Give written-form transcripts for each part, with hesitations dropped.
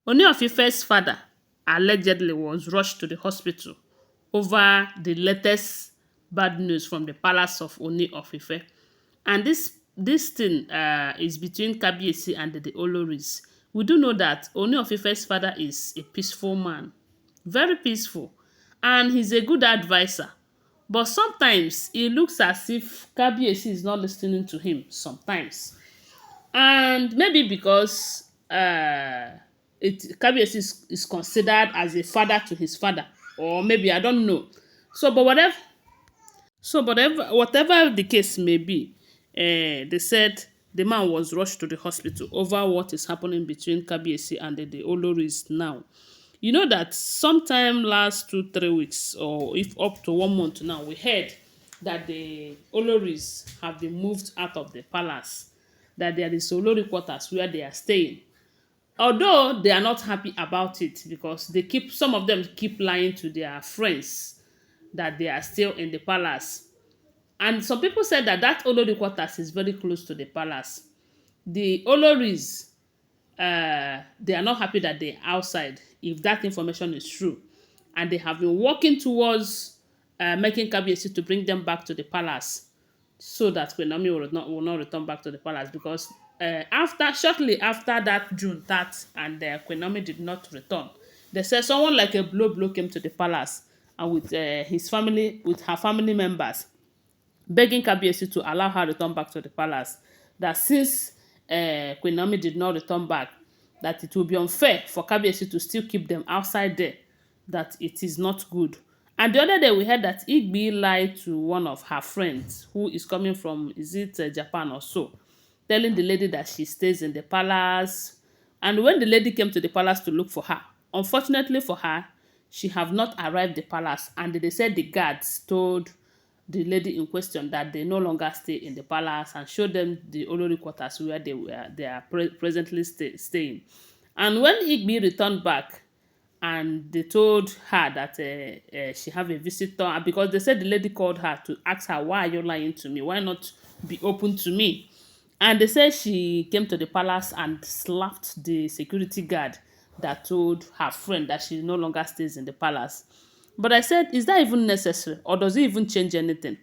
Ooni of Ife's father allegedly was rushed to the hospital over the latest bad news from the palace of Ooni of Ife. And this thing is between Kabiyesi and the Olories. We do know that Ooni of Ife's father is a peaceful man, very peaceful, and he's a good advisor. But sometimes it looks as if Kabiyesi is not listening to him sometimes. And maybe because Kabiyesi is considered as a father to his father, or maybe I don't know. So, but whatever the case may be, they said the man was rushed to the hospital over what is happening between Kabiyesi and the Oloris now. You know that sometime last 2 3 weeks, or if up to 1 month now, we heard that the Oloris have been moved out of the palace, that there is Olori quarters where they are staying. Although they are not happy about it because some of them keep lying to their friends that they are still in the palace. And some people said that Olori quarters is very close to the palace. The Oloris, they are not happy that they're outside, if that information is true. And they have been working towards making Kabiyesi to bring them back to the palace so that Queen Naomi will not return back to the palace because shortly after that June that and Queen Naomi did not return. They said someone like a blow came to the palace and with her family members begging Kabiyesi to allow her return back to the palace. That since Queen Naomi did not return back, that it will be unfair for Kabiyesi to still keep them outside there, that it is not good. And the other day we heard that Igbi lied to one of her friends who is coming from, is it Japan or so, telling the lady that she stays in the palace. And when the lady came to the palace to look for her, unfortunately for her, she have not arrived the palace. And they said the guards told the lady in question that they no longer stay in the palace and showed them the Olori quarters where they are presently staying. And when Igbi returned back, and they told her that she have a visitor because they said the lady called her to ask her, why are you lying to me, why not be open to me? And they said she came to the palace and slapped the security guard that told her friend that she no longer stays in the palace. But I said, is that even necessary, or does it even change anything?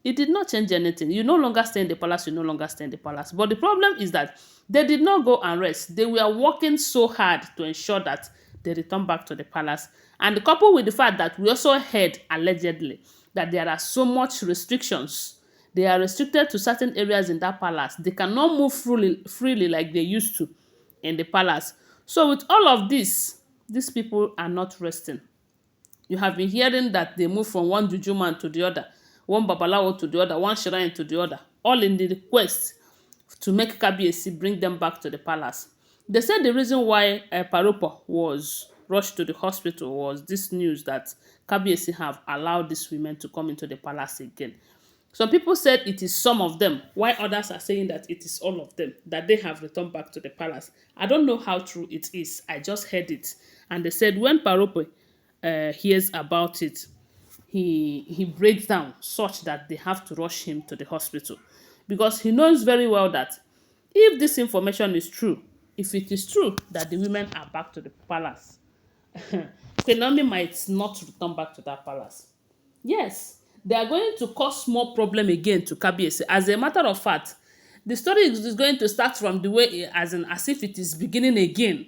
It did not change anything. You no longer stay in the palace, you no longer stay in the palace. But the problem is that they did not go and rest. They were working so hard to ensure that they return back to the palace. And coupled with the fact that we also heard, allegedly, that there are so much restrictions. They are restricted to certain areas in that palace. They cannot move freely like they used to in the palace. So with all of this, these people are not resting. You have been hearing that they move from one juju man to the other, one babalawo to the other, one shrine to the other, all in the quest to make Kabiyesi bring them back to the palace. They said the reason why Paropo was rushed to the hospital was this news that Kabiyesi have allowed these women to come into the palace again. Some people said it is some of them, while others are saying that it is all of them, that they have returned back to the palace. I don't know how true it is. I just heard it. And they said when Paropo hears about it, he breaks down such that they have to rush him to the hospital because he knows very well that if this information is true, if it is true that the women are back to the palace, Queen might not return back to that palace. Yes, they are going to cause more problem again to Kabiyesi. As a matter of fact, the story is going to start from the way as if it is beginning again.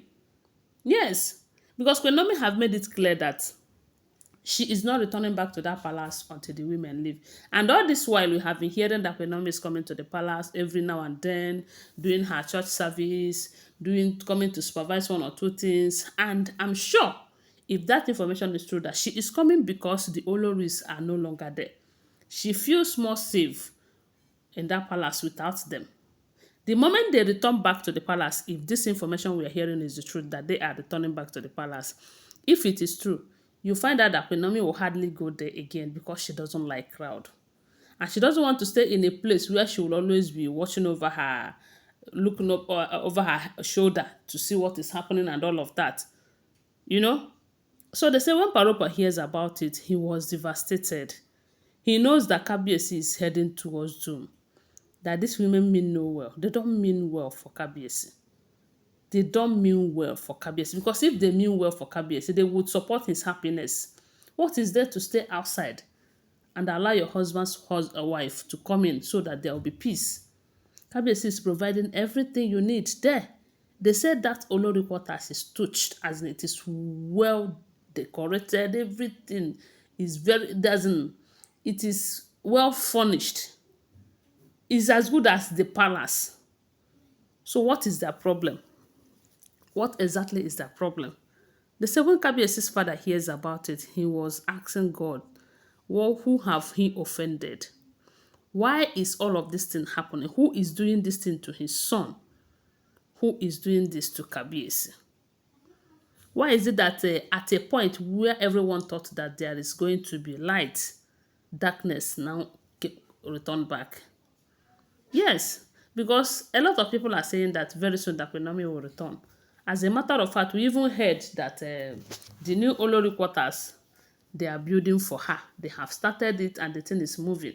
Yes, because Queen have made it clear that she is not returning back to that palace until the women leave. And all this while, we have been hearing that Queen is coming to the palace every now and then, doing her church service, coming to supervise one or two things. And I'm sure if that information is true, that she is coming because the Oloris are no longer there. She feels more safe in that palace without them. The moment they return back to the palace, if this information we are hearing is the truth, that they are returning back to the palace, if it is true, you find out that Queen will hardly go there again because she doesn't like crowd. And she doesn't want to stay in a place where she will always be watching over her, looking up over her shoulder to see what is happening and all of that. You know? So they say when Paropa hears about it, he was devastated. He knows that Kabiyesi is heading towards doom, that these women mean no well. They don't mean well for Kabiyesi. they don't mean well for Kabiyesi, because if they mean well for Kabiyesi, they would support his happiness. What is there to stay outside and allow your husband's wife to come in so that there will be peace? Kabiyesi is providing everything you need there. They said that Olori quarters is touched, as in it is well decorated. Everything is it is well furnished. It's as good as the palace. So what is their problem? What exactly is their problem? They say when Kabiyesi's father hears about it, he was asking God, well, who have he offended? Why is all of this thing happening? Who is doing this thing to his son? Who is doing this to Kabiyesi? Why is it that at a point where everyone thought that there is going to be light, darkness now return back? Yes, because a lot of people are saying that very soon that Queen Naomi will return. As a matter of fact, we even heard that the new Olori quarters they are building for her. They have started it and the thing is moving.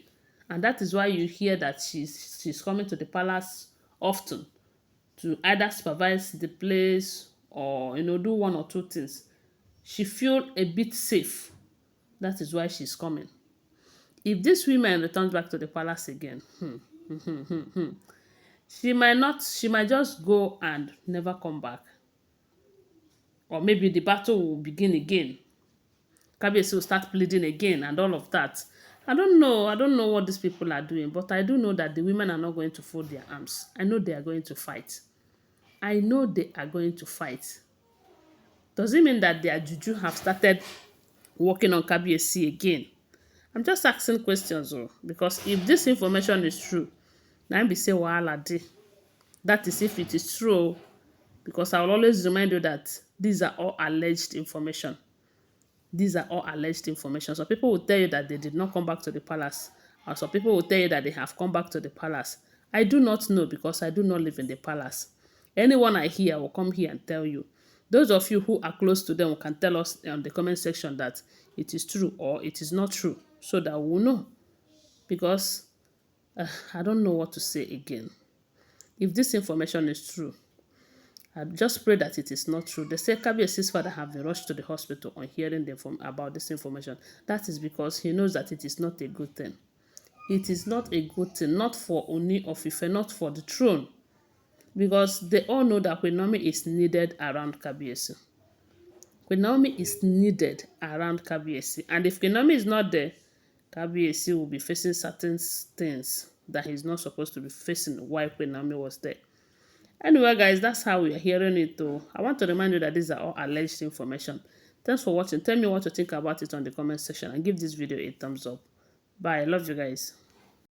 And that is why you hear that she's coming to the palace often to either supervise the place or do one or two things. She feel a bit safe. That is why she's coming. If this woman returns back to the palace again, she might just go and never come back. Or maybe the battle will begin again. Kabiyesi will start pleading again and all of that. I don't know what these people are doing, but I do know that the women are not going to fold their arms. I know they are going to fight. I know they are going to fight. Does it mean that their juju have started working on Kabiyesi again? I'm just asking questions, because if this information is true, na be say wahala dey. That is if it is true, because I will always remind you that these are all alleged information. These are all alleged information. Some people will tell you that they did not come back to the palace, and some people will tell you that they have come back to the palace. I do not know, because I do not live in the palace. Anyone I hear will come here and tell you. Those of you who are close to them can tell us in the comment section that it is true or it is not true, so that we'll know. Because I don't know what to say again. If this information is true, I just pray that it is not true. They say Kabiyesi's father have been rushed to the hospital on hearing about this information. That is because he knows that it is not a good thing. It is not a good thing, not for Ooni of Ife, not for the throne. Because they all know that Queen Naomi is needed around Kabiyesi. Queen Naomi is needed around Kabiyesi. And if Queen Naomi is not there, Kabiyesi will be facing certain things that he's not supposed to be facing while Queen Naomi was there. Anyway, guys, that's how we are hearing it though. I want to remind you that these are all alleged information. Thanks for watching. Tell me what you think about it on the comment section and give this video a thumbs up. Bye. I love you guys.